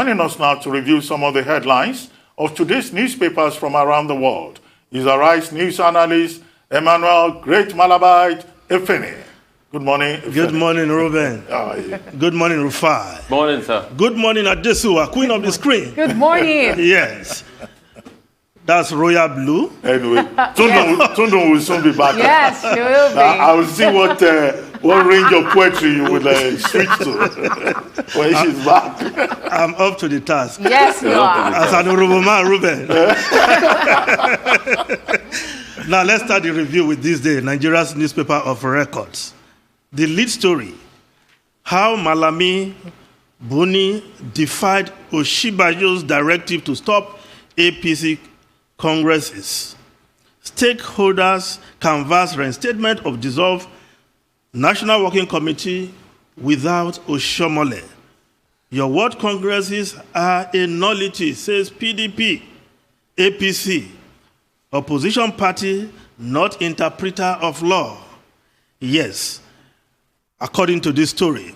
Joining us now to review some of the headlines of today's newspapers from around the world is Arise news analyst Emmanuel Great Malabite Efene. Good morning, Efene. Good morning, Ruben. Good morning, Rufai. Morning, sir. Good morning, Adesuwa, queen of the screen. Good morning. Yes. That's royal blue. Anyway, Tundun will soon be back. Yes, she will be. I will see what range of poetry you will switch to when she's back. I'm up to the task. Yes, you are. As an honorable man, Ruben. Now, let's start the review with this day, Nigeria's newspaper of records. The lead story, how Malami, Buni defied Osinbajo'S directive to stop APC congresses. Stakeholders canvass reinstatement of dissolved National Working Committee without Oshomole. Your ward congresses are a nullity, says PDP, APC, opposition party, not interpreter of law. Yes, according to this story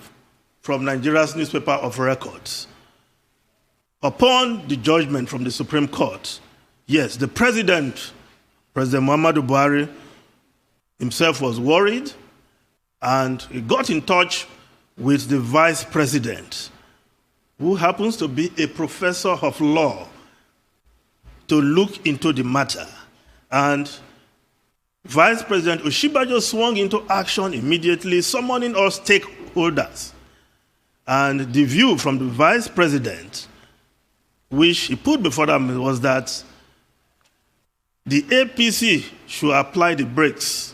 from Nigeria's newspaper of records. Upon the judgment from the Supreme Court, yes, the President Muhammadu Buhari himself was worried, and he got in touch with the Vice President, who happens to be a professor of law, to look into the matter. And Vice President Osinbajo swung into action immediately, summoning all stakeholders. And the view from the Vice President, which he put before them, was that the APC should apply the brakes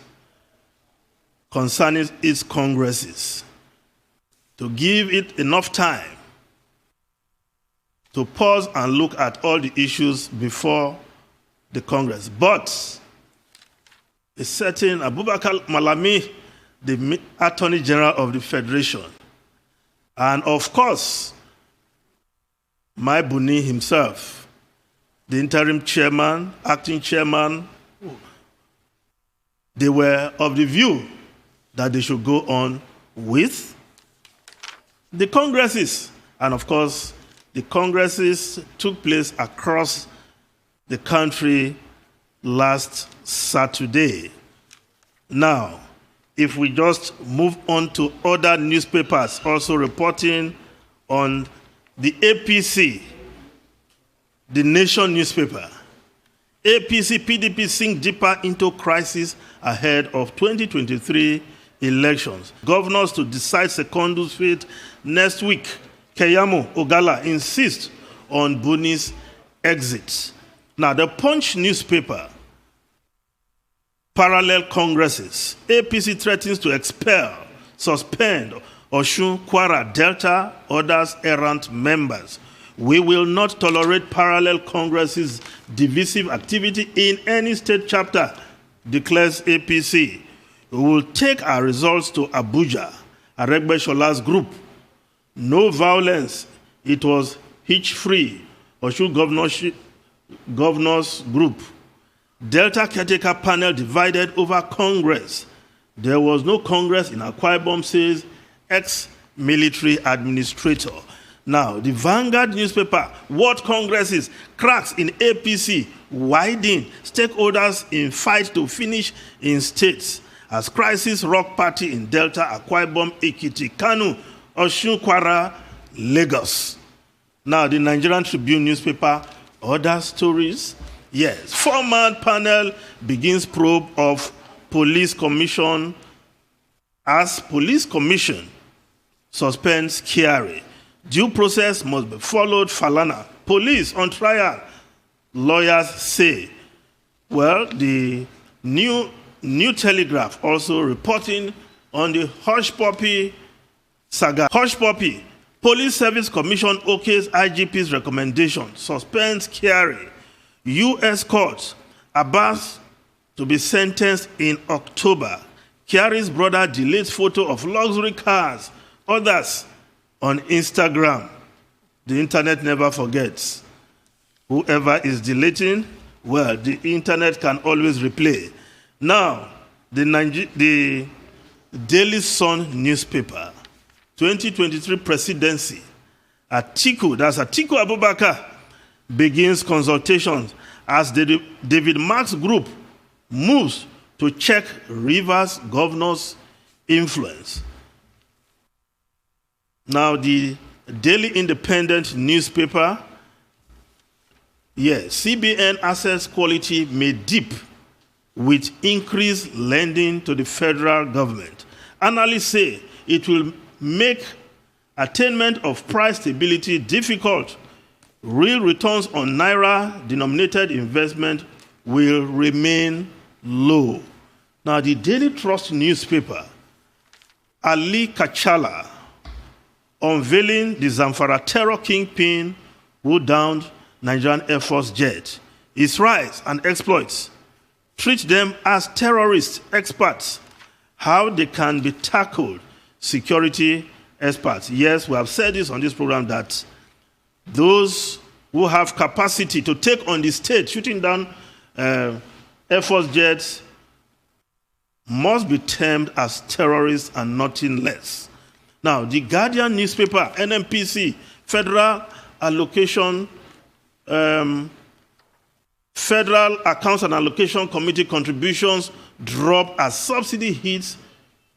concerning its congresses, to give it enough time to pause and look at all the issues before the Congress. But a certain Abubakar Malami, the Attorney General of the Federation, and of course, my Buni himself, the interim chairman, acting chairman, they were of the view that they should go on with the congresses. And of course, the congresses took place across the country last Saturday. Now, if we just move on to other newspapers also reporting on the APC, the Nation newspaper, APC PDP sink deeper into crisis ahead of 2023 elections. Governors to decide Secondus fate next week. Keyamo Ogala insists on Buni's exit. Now, the Punch newspaper, parallel congresses. APC threatens to expel, suspend Osun, Kwara, Delta, others errant members. We will not tolerate parallel congresses' divisive activity in any state chapter, declares APC. We will take our results to Abuja, Aregbesol's group. No violence, it was hitch-free, Osun Governors Group. Delta caretaker panel divided over Congress. There was no Congress in Akwa Ibom, says ex-military administrator. Now, the Vanguard newspaper, what Congresses, cracks in APC, widen, stakeholders in fight to finish in states. As crisis rock party in Delta, Akwa Ibom, Ekiti, Kanu, Osun, Kwara, Lagos. Now, the Nigerian Tribune newspaper, other stories. Yes, four-man panel begins probe of police commission as police commission suspends Kyari. Due process must be followed, Falana. Police on trial, lawyers say. Well, the New Telegraph also reporting on the Hushpuppi saga. Hushpuppi, Police Service Commission okays IGP's recommendation, suspends Kyari. U.S. court, Abbas to be sentenced in October. Kyari's brother deletes photo of luxury cars, others on Instagram. The internet never forgets. Whoever is deleting, well, the internet can always replay. Now, the Daily Sun newspaper, 2023 presidency, Atiku, that's Atiku Abubakar, begins consultations as the David Marks Group moves to check Rivers governor's influence. Now, the Daily Independent newspaper, yes, CBN assets quality may dip with increased lending to the federal government. Analysts say it will make attainment of price stability difficult. Real returns on Naira-denominated investment will remain low. Now, the Daily Trust newspaper, Ali Kachala, unveiling the Zamfara terror kingpin who downed Nigerian Air Force jet. His rise and exploits treat them as terrorist experts. How they can be tackled, security experts. Yes, we have said this on this program that those who have capacity to take on the state, shooting down Air Force jets, must be termed as terrorists and nothing less. Now, the Guardian newspaper, NMPC, Federal Accounts and Allocation Committee contributions drop as subsidy hits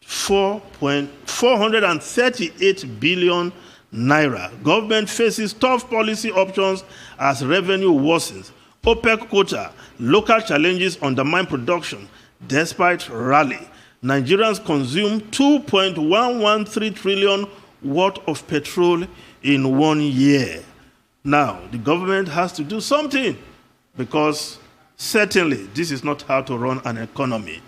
438 billion naira. Government faces tough policy options as revenue worsens. OPEC quota, local challenges undermine production despite rally. Nigerians consume 2.113 trillion worth of petrol in 1 year. Now, the government has to do something because certainly this is not how to run an economy.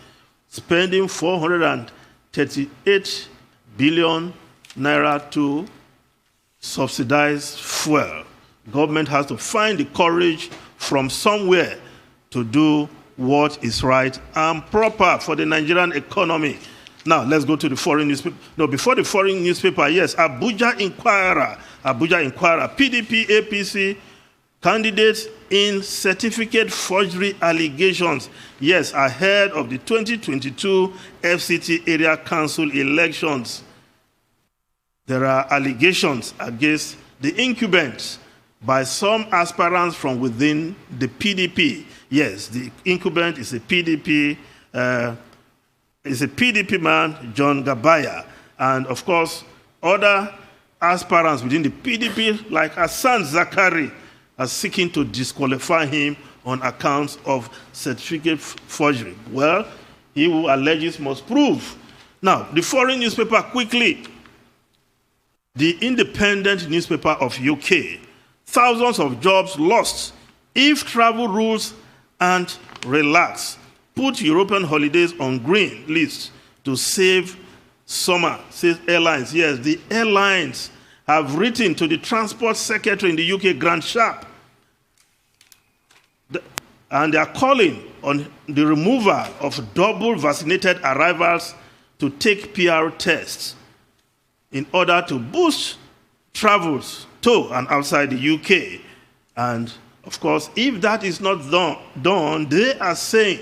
Spending 438 billion naira to subsidize fuel. Government has to find the courage from somewhere to do what is right and proper for the Nigerian economy. Now, let's go to the foreign newspaper. No, before the foreign newspaper, yes, Abuja Inquirer, PDP, APC, candidates in certificate forgery allegations. Yes, ahead of the 2022 FCT Area Council elections. There are allegations against the incumbents by some aspirants from within the PDP. Yes, the incumbent is a PDP man, John Gabaya, and of course, other aspirants within the PDP, like Hassan Zakari, are seeking to disqualify him on accounts of certificate forgery. Well, he who alleges must prove. Now, the foreign newspaper, quickly. The Independent newspaper of UK, thousands of jobs lost if travel rules and relax. Put European holidays on green list to save summer, says airlines. Yes, the airlines have written to the Transport Secretary in the UK, Grant Sharp, and they are calling on the removal of double vaccinated arrivals to take PR tests in order to boost travels to and outside the UK. And of course, if that is not done, they are saying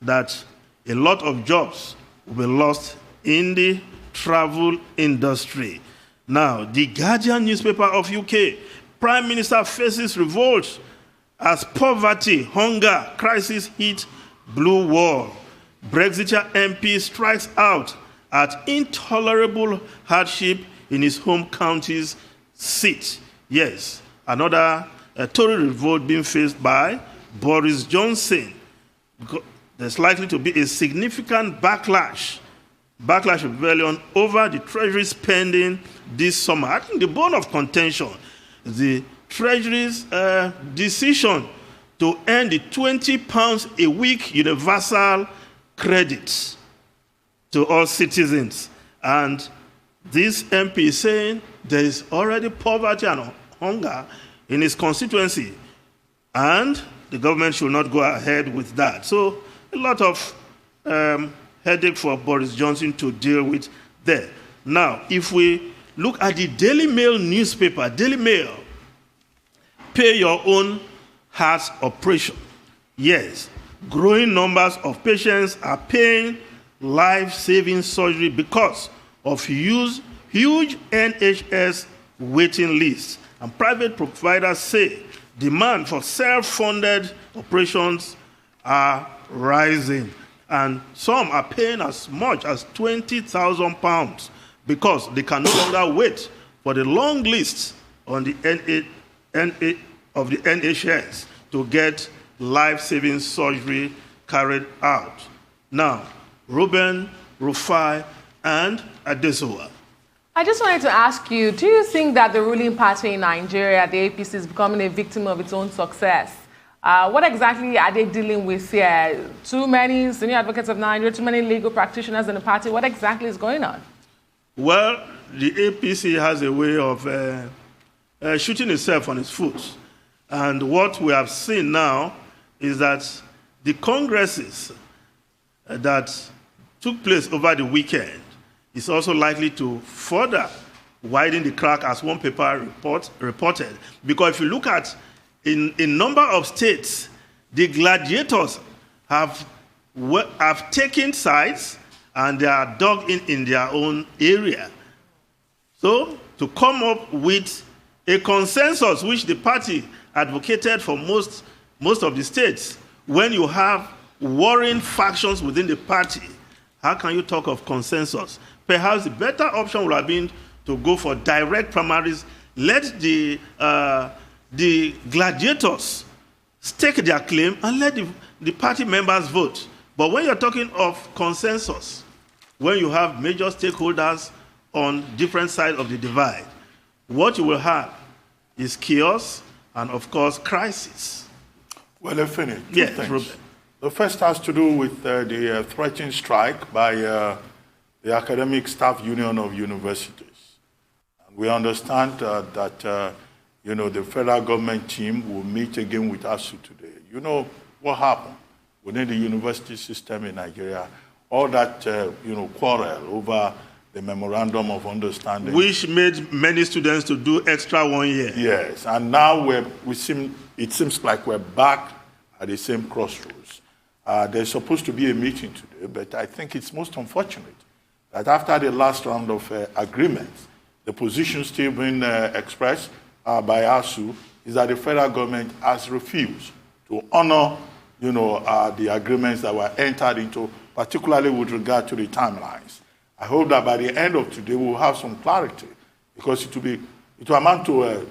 that a lot of jobs will be lost in the travel industry. Now, the Guardian newspaper of UK, Prime Minister faces revolt as poverty, hunger, crisis hit blue wall. Brexiteer MP strikes out at intolerable hardship in his home county's seat. Yes, another Tory revolt being faced by Boris Johnson. There's likely to be a significant backlash rebellion over the Treasury spending this summer. I think the bone of contention is the Treasury's decision to end the £20 a week universal credit to all citizens. And this MP is saying there is already poverty and hunger in his constituency, and the government should not go ahead with that. So a lot of headache for Boris Johnson to deal with there. Now, if we look at the Daily Mail newspaper, Daily Mail, pay your own heart operation. Yes, growing numbers of patients are paying life-saving surgery because of huge NHS waiting lists. And private providers say demand for self-funded operations are rising. And some are paying as much as £20,000 because they can no longer wait for the long lists on the of the NHS to get life-saving surgery carried out. Now, Ruben, Rufai, and Adesowa. I just wanted to ask you, do you think that the ruling party in Nigeria, the APC, is becoming a victim of its own success? What exactly are they dealing with here? Too many senior advocates of Nigeria, too many legal practitioners in the party. What exactly is going on? Well, the APC has a way of shooting itself on its foot. And what we have seen now is that the congresses that took place over the weekend is also likely to further widen the crack, as one paper reported. Because if you look at in a number of states, the gladiators have taken sides and they are dug in their own area. So to come up with a consensus which the party advocated for most of the states, when you have warring factions within the party, how can you talk of consensus? Perhaps the better option would have been to go for direct primaries. Let the gladiators stake their claim and let the party members vote. But when you're talking of consensus, when you have major stakeholders on different sides of the divide, what you will have is chaos and, of course, crisis. Well, let's finish. Yes, Ruben. The first has to do with the threatened strike by the Academic Staff Union of Universities. And we understand that the federal government team will meet again with ASU today. You know what happened within the university system in Nigeria? All that quarrel over the memorandum of understanding, which made many students to do extra 1 year. Yes, and now it seems like we're back at the same crossroads. There's supposed to be a meeting today, but I think it's most unfortunate that after the last round of agreements, the position still being expressed by ASU is that the federal government has refused to honor the agreements that were entered into, particularly with regard to the timelines. I hope that by the end of today we'll have some clarity, because it will amount to a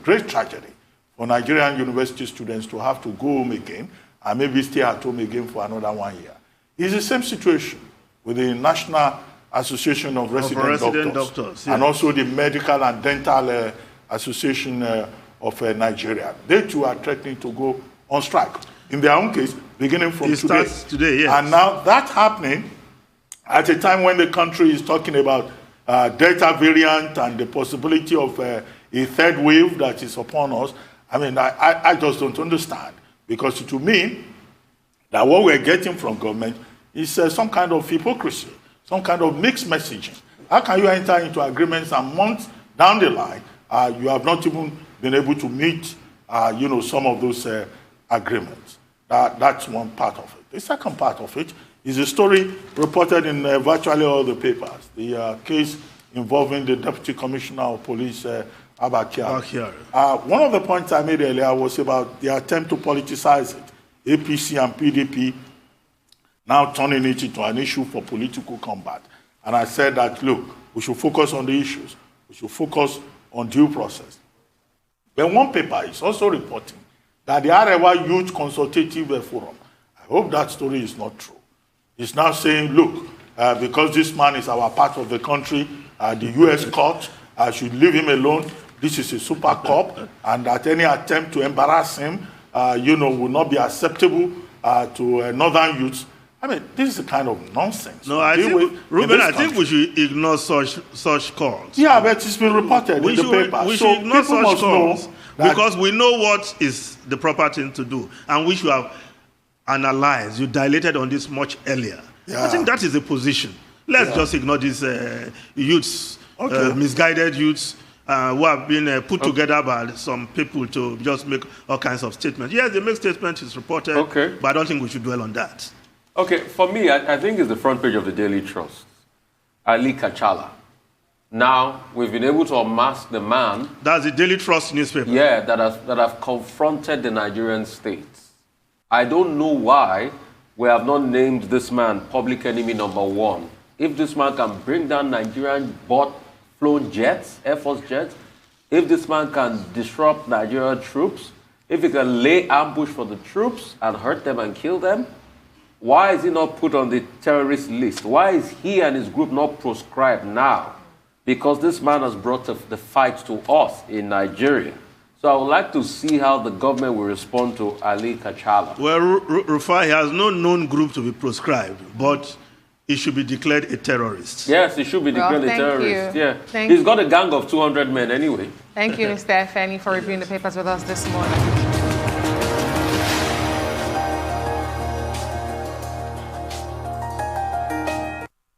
great tragedy for Nigerian university students to have to go home again and maybe stay at home again for another 1 year. It's the same situation with the National Association of Resident Doctors yeah. And also the Medical and Dental Association of Nigeria. They too are threatening to go on strike. In their own case, beginning from it today. Starts today, yes. And now that's happening at a time when the country is talking about Delta variant and the possibility of a third wave that is upon us. I mean, I just don't understand, because it will mean that what we're getting from government is some kind of hypocrisy, some kind of mixed messaging. How can you enter into agreements and months down the line, you have not even been able to meet, some of those agreements? That's one part of it. The second part of it is a story reported in virtually all the papers, the case involving the Deputy Commissioner of Police, Abba Kyari. One of the points I made earlier was about the attempt to politicize it, APC and PDP now turning it into an issue for political combat. And I said that, look, we should focus on the issues. We should focus on due process. Then one paper is also reporting that the Arewa Youth Consultative Forum, I hope that story is not true, is now saying, look, because this man is our part of the country, the U.S. court should leave him alone. This is a super cop, and that any attempt to embarrass him, will not be acceptable to northern youths. I mean, this is the kind of nonsense. No, I think, Ruben, I think we should ignore such calls. Yeah, but it's been reported in the paper. We should ignore such calls because we know what is the proper thing to do, and we should have analyzed. You dilated on this much earlier. Yeah. I think that is the position. Let's just ignore these youths, misguided youths, who have been put together by some people to just make all kinds of statements. Yes, they make statements, it's reported, but I don't think we should dwell on that. Okay, for me, I think it's the front page of the Daily Trust. Ali Kachala, Now, we've been able to unmask the man. That's the Daily Trust newspaper. Yeah, that have confronted the Nigerian state. I don't know why we have not named this man public enemy #1. If this man can bring down Nigerian flown jets, Air Force jets, if this man can disrupt Nigerian troops, if he can lay ambush for the troops and hurt them and kill them, why is he not put on the terrorist list? Why is he and his group not proscribed now? Because this man has brought the fight to us in Nigeria. So I would like to see how the government will respond to Ali Kachala. Well, Rufai has no known group to be proscribed, but he should be declared a terrorist. Yes, he should be declared a terrorist. Yeah. He's got a gang of 200 men anyway. Thank you, Mr. Feni, for reviewing the papers with us this morning.